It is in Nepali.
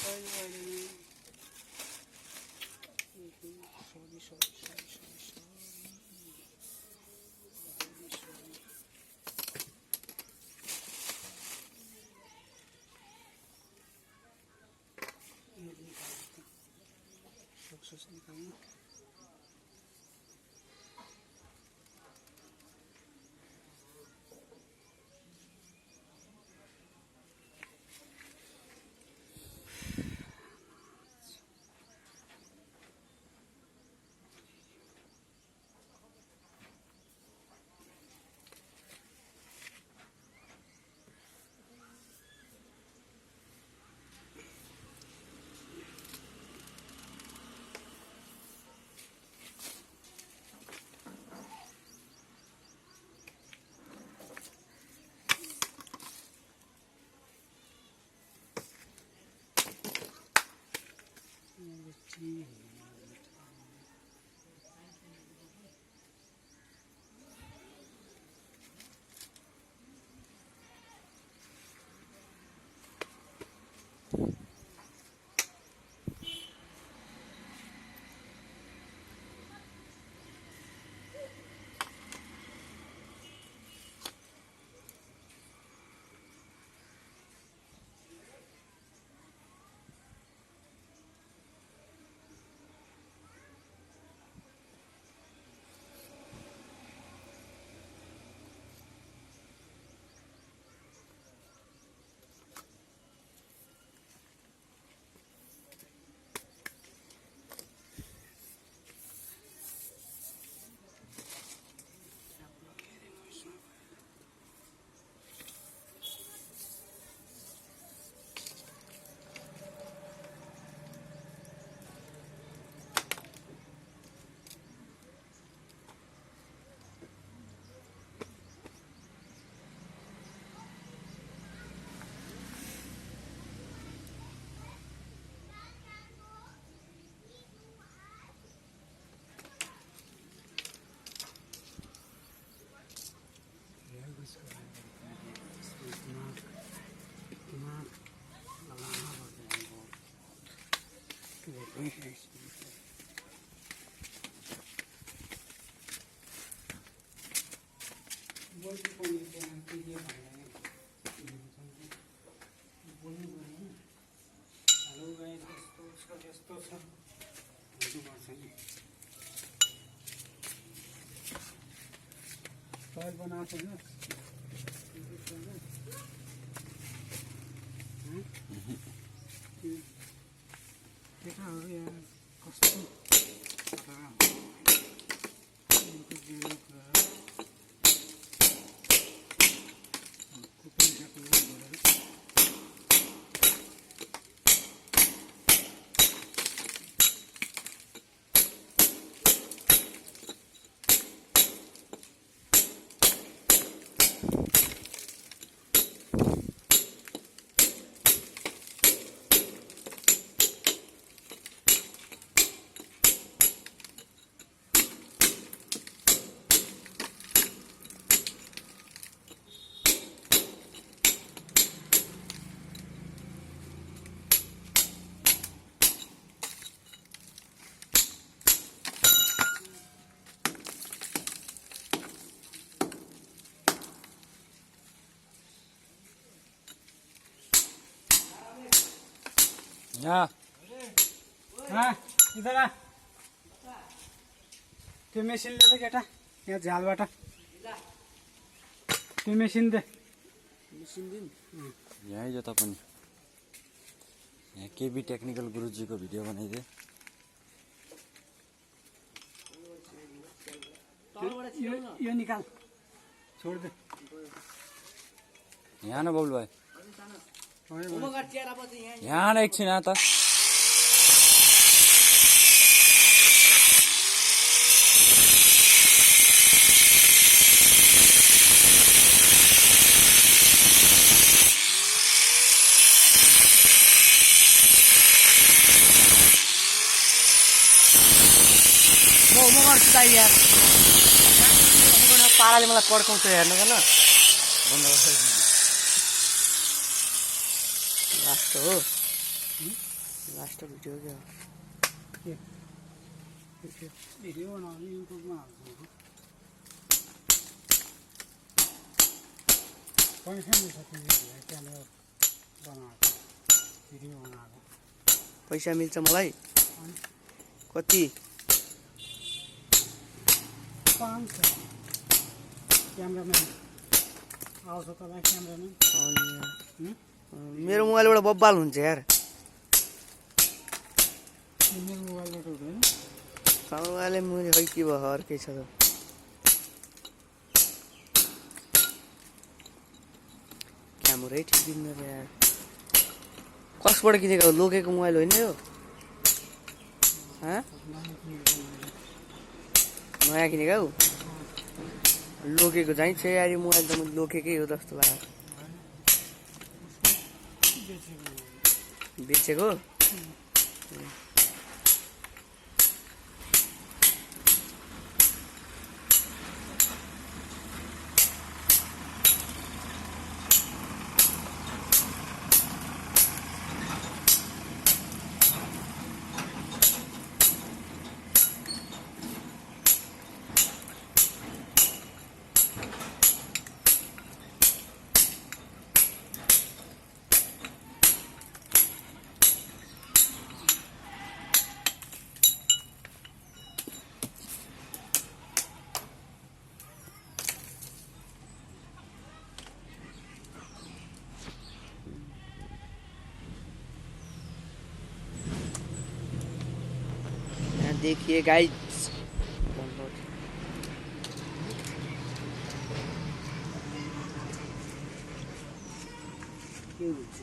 निकालना बनाएको छैन केटाहरू यहाँ कस्तो यहाँ इधर आ त्यो मेसिन ले केटा यहाँ झालबाट त्यो मेसिन दे यहीँ जो पनि यहाँ केबी टेक्निकल गुरुजीको भिडियो बनाइदिए यो निकाल छोड दे यहाँ न बबुल भाइ यहाँ न एकछिन यहाँ त म गर्छु त यार पाराले मलाई पड्काउँछ हेर्नु गर्न लास्ट हो लास्ट भिडियो क्या के भिडियो बनाउने युट्युबमा हाल्छु पैसा मिल्छ तिमीलाई क्यामेरा बनाएको भिडियो बनाएको पैसा मिल्छ मलाई कति 500 क्यामेराम्यान आउँछ तपाईँ क्यामेराम्यान अनि मेरो मोबाइलबाट बब्बाल हुन्छ यार मेरो मोबाइलबाट हुँदैन मोबाइल मैले खै के भयो अर्कै छ त क्यामेरै ठिक दिँदैन यार कसबाट किनेको लोकेको मोबाइल होइन यो नयाँ किनेको हौ लोकेको चाहिँ छ यार यो मोबाइल त मैले लोकेकै हो जस्तो लाग्यो बेचेको देखिए गाइस के हुन्छ